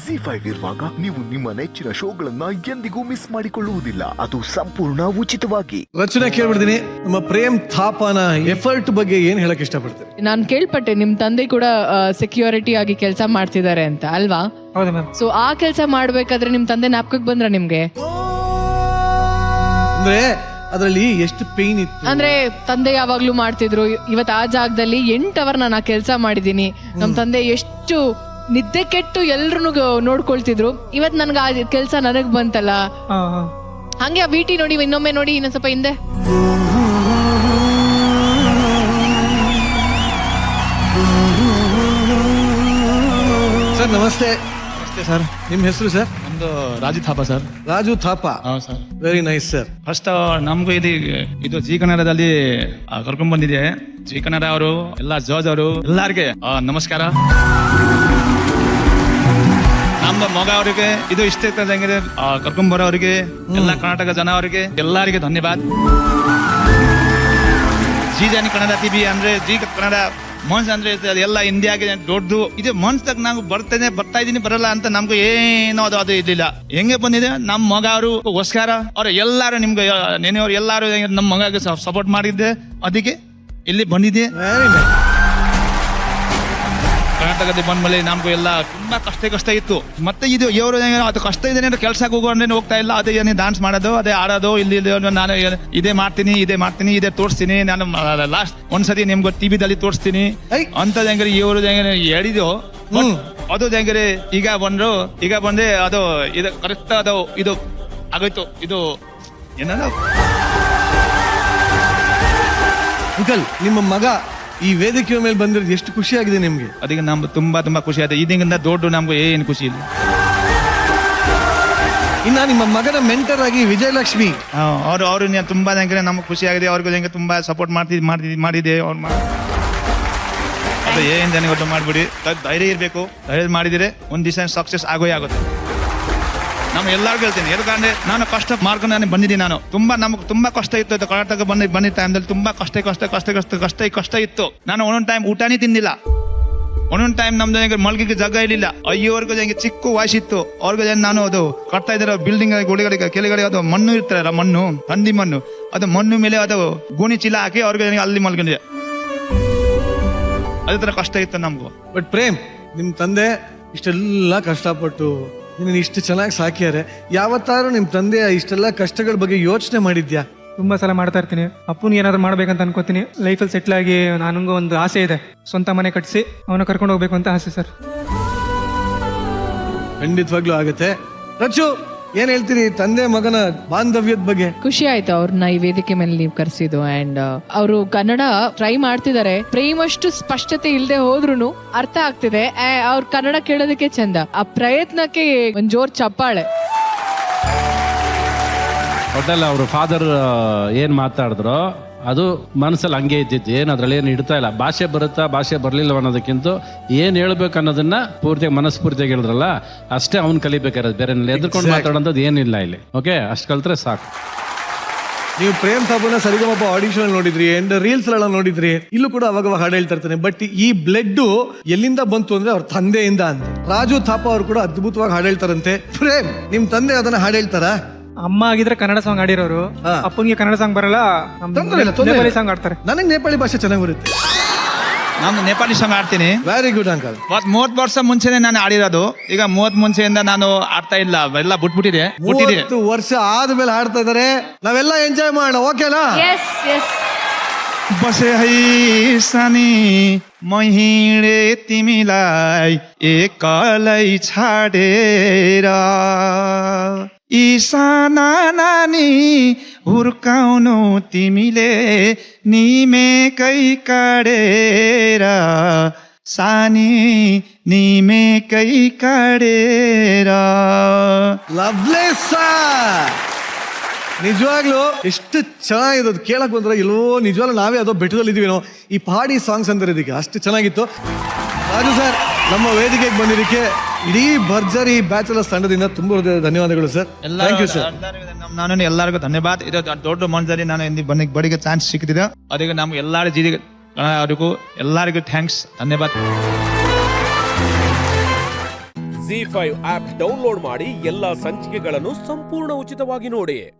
ZEE5 ಇರುವಾಗ ನೀವು ನಿಮ್ಮ ನೆಚ್ಚಿನ ಶೋಗಳನ್ನ ಎಂದಿಗೂ ಮಿಸ್ ಮಾಡಿಕೊಳ್ಳುವುದಿಲ್ಲ. ಅದು ಸಂಪೂರ್ಣ ಉಚಿತವಾಗಿ. ರಚನೆ ಕೇಳ್ಬಿಡ್ತೀನಿ, ನಮ್ಮ ಪ್ರೇಮ್ ಥಾಪಾನ ಎಫರ್ಟ್ ಬಗ್ಗೆ ಏನ್ ಹೇಳಕ್ ಇಷ್ಟಪಡ್ತೀರಿ? ನಾನು ಕೇಳ್ಪಟ್ಟೆ ನಿಮ್ ತಂದೆ ಕೂಡ ಸೆಕ್ಯೂರಿಟಿ ಆಗಿ ಕೆಲಸ ಮಾಡ್ತಿದ್ದಾರೆ ಅಂತ ಅಲ್ವಾ? ಹೌದು ಮ್ಯಾಮ್. ಸೊ ಆ ಕೆಲಸ ಮಾಡ್ಬೇಕಾದ್ರೆ ನಿಮ್ ತಂದೆ ಜ್ಞಾಪಕಕ್ಕೆ ಬಂದ್ರ ನಿಮ್ಗೆ? ಅಂದ್ರೆ ಅದ್ರಲ್ಲಿ ಎಷ್ಟು ಪೇನ್ ಇತ್ತು ಅಂದ್ರೆ ತಂದೆ ಯಾವಾಗ್ಲೂ ಮಾಡ್ತಿದ್ರು, ಇವತ್ ಆ ಜಾಗದಲ್ಲಿ 8 ಅವರ್ ನಾನು ಆ ಕೆಲಸ ಮಾಡಿದೀನಿ. ನಮ್ ತಂದೆ ಎಷ್ಟು ನಿದ್ದೆ ಕೆಟ್ಟು ಎಲ್ರು ನೋಡ್ಕೊಳ್ತಿದ್ರು, ಇವತ್ ನನ್ಗೆ ಆ ಕೆಲ್ಸ ನನಗ್ ಬಂತಲ್ಲ. ಹಂಗೆ ಆ ವಿಟಿ ನೋಡಿ, ಇನ್ನೊಮ್ಮೆ ನೋಡಿ, ಇನ್ನೊಂದ್ ಸ್ವಲ್ಪ ಹಿಂದೆ. ಸರ್ ನಮಸ್ತೆ. ಸರ್ ನಿಮ್ ಹೆಸರು ಸರ್? ನಮ್ದು ರಾಜು ಥಾಪ ಸರ್. ರಾಜು ಥಾಪಾ. ಹೌದು sir. Very nice sir. First ನಮಗೂ ಇದು ಜಿ ಕನ್ನಡದಲ್ಲಿ ಕರ್ಕೊಂಡ್ ಬಂದಿದೆ. ಜಿ ಕನ್ನಡ ಅವರು ಎಲ್ಲ ಜಡ್ಜ್ ಅವರು ಎಲ್ಲರಿಗೆ ನಮಸ್ಕಾರ. ನಮ್ದು ಮಗ ಅವರಿಗೆ ಇದು ಇಷ್ಟ ಇರ್ತದಂಗೆ ಕರ್ಕೊಂಡ್ ಬರೋರಿಗೆ ಎಲ್ಲ ಕರ್ನಾಟಕ ಜನ ಅವರಿಗೆ ಎಲ್ಲರಿಗೆ ಧನ್ಯವಾದ. ಜಿ ಜಾನಿ ಕನ್ನಡ ಟಿವಿ ಅಂದ್ರೆ ಜಿ ಕನ್ನಡ ಮನ್ಸ್ ಅಂದ್ರೆ ಎಲ್ಲ ಇಂಡಿಯಾಗೆ ದೊಡ್ಡದು ಇದು. ಮನ್ಸ್ದಾಗ ನಾವು ಬರ್ತಾ ಇದೀನಿ ಬರಲ್ಲ ಅಂತ ನಮ್ಗೆ ಏನೋ ಅದು ಇರ್ಲಿಲ್ಲ. ಹೆಂಗೆ ಬಂದಿದೆ ನಮ್ಮ ಮಗ ಅವರು ಗೋಸ್ಕರ ಅವ್ರು ಎಲ್ಲಾರು ನಿಮ್ಗೆ ನೆನೆಯವ್ರು ಎಲ್ಲಾರು ನಮ್ಮ ಮಗಗೆ ಸಪೋರ್ಟ್ ಮಾಡಿದ್ದೆ, ಅದಕ್ಕೆ ಇಲ್ಲಿ ಬಂದಿದೆ. Very nice. ಕರ್ನಾಟಕದ ಬಂದ್ಮೇಲೆ ನಮ್ಗೂ ಎಲ್ಲ ತುಂಬಾ ಕಷ್ಟ ಇತ್ತು. ಮತ್ತೆ ಇದು ಇವರು ಅದು ಕಷ್ಟ ಇದೆ ಕೆಲ್ಸಕ್ಕೆ ಹೋಗೋಣ ಹೋಗ್ತಾ ಇಲ್ಲ. ಅದೇ ಏನೇ ಡಾನ್ಸ್ ಮಾಡೋದು, ಅದೇ ಆಡೋದು, ಇಲ್ಲಿ ನಾನು ಇದೇ ಮಾಡ್ತೀನಿ ಇದೇ ತೋರಿಸ್ತೀನಿ. ನಾನು ಲಾಸ್ಟ್ ಒಂದ್ಸತಿ ನಿಮ್ಗೆ ಟಿವಿದಲ್ಲಿ ತೋರಿಸ್ತೀನಿ ಅಂತ ಇವರು ಹೇಳಿದ್ದು. ಅದು ಈಗ ಬಂದ್ರೆ ಅದು ಇದು ಕರೆಕ್ಟ್ ಅದು ಇದು ಆಗೋಯ್ತು. ಇದು ಏನ ಅಂಕಲ್, ನಿಮ್ಮ ಮಗ ಈ ವೇದಿಕೆಯ ಮೇಲೆ ಬಂದಿರೋದು ಎಷ್ಟು ಖುಷಿ ಆಗಿದೆ ನಿಮ್ಗೆ? ಅದಕ್ಕೆ ನಮ್ಗೆ ತುಂಬಾ ಖುಷಿ ಆಯ್ತು. ಇದಕ್ಕಿಂತ ದೊಡ್ಡ ನಮ್ಗೆ ಏನು ಖುಷಿ ಇಲ್ಲ. ಇನ್ನ ನಿಮ್ಮ ಮಗನ ಮೆಂಟರ್ ಆಗಿ ವಿಜಯಲಕ್ಷ್ಮಿ ಅವರು ತುಂಬಾ ನಮ್ಗೆ ಖುಷಿ ಆಗಿದೆ. ಅವ್ರಿಗೂ ತುಂಬಾ ಸಪೋರ್ಟ್ ಮಾಡಿದೆ ಅವ್ರು. ಅದು ಏನ್ ಜನ ಒಟ್ಟು ಮಾಡ್ಬಿಡಿ, ಧೈರ್ಯ ಇರ್ಬೇಕು. ಧೈರ್ಯ ಮಾಡಿದ್ರೆ ಒಂದ್ ದಿವಸ ಸಕ್ಸಸ್ ಆಗುತ್ತೆ. ನಾನು ಎಲ್ಲರಿಗೂ ಹೇಳ್ತೀನಿ, ಯಾಕಂದ್ರೆ ನಾನು ಕಷ್ಟ ಮಾಡ್ಕೊಂಡು ನಾನು ಬಂದಿದ್ದೀನಿ. ನಮ್ಗೆ ತುಂಬಾ ಕಷ್ಟ ಇತ್ತು. ಕರ್ನಾಟಕ ಬಂದಿದ್ದ ಟೈಮ್ದಲ್ಲಿ ತುಂಬಾ ಕಷ್ಟ ಇತ್ತು. ನಾನು ಒಂದೊಂದು ಟೈಮ್ ಊಟನೇ ತಿಂದಿಲ್ಲ. ಒಂದೊಂದು ಟೈಮ್ ನಮ್ದು ಮಲ್ಗಿಗೆ ಜಾಗ ಇರಲಿಲ್ಲ. ಅಯ್ಯೋರ್ಗು ಚಿಕ್ಕ ವಯಸ್ಸಿತ್ತು. ಅವ್ರಿಗೆ ನಾನು ಅದು ಕಟ್ತಾ ಇದ್ದಾರೆ ಬಿಲ್ಡಿಂಗ್ ಗೋಡೆಗಳಿಗೆ ಕೆಳಗಡೆ ಅದು ಮಣ್ಣು ಇರ್ತಾರಲ್ಲ, ಮಣ್ಣು ಹಂದಿ ಮಣ್ಣು, ಅದು ಮಣ್ಣು ಮೇಲೆ ಅದು ಗೋಣಿ ಚೀಲ ಹಾಕಿ ಅವ್ರಿಗೆ ಅಲ್ಲಿ ಮಲ್ಕೊಂಡಿದೆ. ಅದೇ ತರ ಕಷ್ಟ ಇತ್ತು ನಮ್ಗೂ. ಬಟ್ ಪ್ರೇಮ್, ನಿಮ್ ತಂದೆ ಇಷ್ಟೆಲ್ಲ ಕಷ್ಟಪಟ್ಟು ನಿನ್ನ ಇಷ್ಟು ಚೆನ್ನಾಗಿ ಸಾಕ್ಯಾರೆ. ಯಾವತ್ತಾರು ನಿಮ್ ತಂದೆಯ ಇಷ್ಟೆಲ್ಲ ಕಷ್ಟಗಳ ಬಗ್ಗೆ ಯೋಚನೆ ಮಾಡಿದ್ಯಾ? ತುಂಬಾ ಸಲ ಮಾಡ್ತಾ ಇರ್ತೀನಿ. ಅಪ್ಪನ ಏನಾದ್ರು ಮಾಡ್ಬೇಕಂತ ಅನ್ಕೋತೀನಿ. ಲೈಫಲ್ಲಿ ಸೆಟ್ಲ್ ಆಗಿ ನನಗೂ ಒಂದು ಆಸೆ ಇದೆ, ಸ್ವಂತ ಮನೆ ಕಟ್ಟಿಸಿ ಅವನ ಕರ್ಕೊಂಡು ಹೋಗ್ಬೇಕು ಅಂತ ಆಸೆ ಸರ್. ಖಂಡಿತವಾಗ್ಲೂ ಆಗುತ್ತೆ. ರಚು, ಏನ್ ಹೇಳ್ತೀರಿ ತಂದೆ ಮಗನ ಬಾಂಧವ್ಯದ ಬಗ್ಗೆ? ಖುಷಿ ಆಯ್ತು ಅವ್ರನ್ನ ಈ ವೇದಿಕೆ ಮೇಲೆ ನೀವು ಕರೆಸಿದ್ದು. ಅಂಡ್ ಅವರು ಕನ್ನಡ ಟ್ರೈ ಮಾಡ್ತಿದ್ದಾರೆ. ಪ್ರೇಮಷ್ಟು ಸ್ಪಷ್ಟತೆ ಇಲ್ಲದೆ ಹೋದ್ರು ಅರ್ಥ ಆಗ್ತಿದೆ. ಅವ್ರ ಕನ್ನಡ ಕೇಳೋದಕ್ಕೆ ಚಂದ. ಆ ಪ್ರಯತ್ನಕ್ಕೆ ಒಂದ್ ಜೋರ್ ಚಪ್ಪಾಳೆ. ಒಟ್ಟಲ್ಲ ಅವರು ಫಾದರ್ ಏನ್ ಮಾತಾಡಿದ್ರು ಅದು ಮನಸ್ಸಲ್ಲಿ ಹಂಗೆ ಇದ್ದಿತ್ತು. ಏನು ಅದ್ರಲ್ಲಿ ಏನು ಇಡ್ತಾ ಇಲ್ಲ. ಭಾಷೆ ಬರುತ್ತಾ ಭಾಷೆ ಬರಲಿಲ್ಲ ಅನ್ನೋದಕ್ಕಿಂತ ಏನು ಹೇಳ್ಬೇಕು ಅನ್ನೋದನ್ನ ಪೂರ್ತಿಯಾಗಿ ಮನಸ್ಫೂರ್ತಿಯಾಗಿ ಹೇಳಿದ್ರಲ್ಲ, ಅಷ್ಟೇ ಅವ್ನು ಕಲಿಬೇಕಾಗಿರೋದು. ಬೇರೆ ಎದ್ಕೊಂಡು ಮಾತಾಡೋಂಥದ್ದು ಏನಿಲ್ಲ ಇಲ್ಲಿ. ಓಕೆ, ಅಷ್ಟು ಕಲ್ತ್ರೆ ಸಾಕು. ನೀವು ಪ್ರೇಮ್ ಸಾಬುನ ಸರಿಗಮಪ ಆಡಿಷನ್ ನೋಡಿದ್ರಿ ಅಂಡ್ ರೀಲ್ಸ್ ಎಲ್ಲ ನೋಡಿದ್ರಿ. ಇಲ್ಲೂ ಕೂಡ ಅವಾಗ ಹಾಡು ಹೇಳ್ತಾ ಇರ್ತಾನೆ. ಬಟ್ ಈ ಬ್ಲಡ್ ಎಲ್ಲಿಂದ ಬಂತು ಅಂದ್ರೆ ಅವ್ರ ತಂದೆಯಿಂದ ಅಂತ. ರಾಜು ಥಾಪಾ ಅವರು ಕೂಡ ಅದ್ಭುತವಾಗಿ ಹಾಡು ಹೇಳ್ತಾರಂತೆ. ಪ್ರೇಮ್, ನಿಮ್ ತಂದೆ ಅದನ್ನ ಹಾಡು ಹೇಳ್ತಾರಾ? ಅಮ್ಮ ಆಗಿದ್ರೆ ಕನ್ನಡ ಸಾಂಗ್ ಆಡಿರೋರು, ಅಪ್ಪನಿಗೆ ಕನ್ನಡ ಸಾಂಗ್ ಬರಲ್ಲ, ನೇಪಾಳಿ ಸಾಂಗ್ ಆಡ್ತಾರೆ. ನನಗೆ ನೇಪಾಳಿ ಭಾಷೆ ಚೆನ್ನಾಗಿ ಬರುತ್ತೆ. ನಾನು ನೇಪಾಳಿ ಸಾಂಗ್ ಆಡ್ತೀನಿ. Very good uncle. 30 ವರ್ಷ ಮುಂಚೆನೆ ನಾನು ಆಡಿರೋದು. ಈಗ 30 ಮುಂಚೆಯಿಂದ ನಾನು ಆಡ್ತಾ ಇಲ್ಲ, ಎಲ್ಲ ಬಿಟ್ಬಿಟ್ಟಿದೆ. 30 ವರ್ಷ ಆದ್ಮೇಲೆ ಹಾಡ್ತಾ ಇದಾರೆ. ನಾವೆಲ್ಲ ಎಂಜಾಯ್ ಮಾಡೋಣ, ಓಕೆನಾ? बसे है सानी महिडे तिमीलाई एकलै छाडेर, यी साना नानी हुर्काउनु तिमीले निमेकै काडेर, सानी निमेकै काडेर. ಲವ್ಲಿ ಸರ್, ನಿಜವಾಗ್ಲೂ ಎಷ್ಟು ಚೆನ್ನಾಗಿರೋದು ಕೇಳಕ್ ಬಂದ್ರೆ. ಎಲ್ಲೋ ನಿಜವಾಗ್ಲೂ ನಾವೇ ಅದೋ ಬೆಟ್ಟದಲ್ಲಿ ಇದೀವಿ ನಾವು. ಈ ಪಹಾಡಿ ಸಾಂಗ್ಸ್ ಅಂದ್ರೆ ಇದಕ್ಕೆ ಅಷ್ಟು ಚೆನ್ನಾಗಿತ್ತು. ರಾಜು ಸರ್, ನಮ್ಮ ವೇದಿಕೆಗೆ ಬಂದಿದ್ದಕ್ಕೆ ಇಡೀ ಭರ್ಜರಿ ಬ್ಯಾಚಲರ್ಸ್ ತಂಡದಿಂದ ತುಂಬಾ ಧನ್ಯವಾದಗಳು ಸರ್. Thank you sir. ನಾನು ಎಲ್ಲರಿಗೂ ಧನ್ಯವಾದ. ಇದು ದೊಡ್ಡ ಮನದಲ್ಲಿ ನಾನು ಬಡಿಗೆ ಚಾನ್ಸ್ ಸಿಕ್ಕಿದೆ. ಅದಕ್ಕೆ ನಮ್ಗೆ ಎಲ್ಲರ ಜೀರಿಗೆ ಅವರಿಗೂ ಎಲ್ಲರಿಗೂ ಥ್ಯಾಂಕ್ಸ್, ಧನ್ಯವಾದ. ZEE5 ಆಪ್ ಡೌನ್ಲೋಡ್ ಮಾಡಿ ಎಲ್ಲಾ ಸಂಚಿಕೆಗಳನ್ನು ಸಂಪೂರ್ಣ ಉಚಿತವಾಗಿ ನೋಡಿ.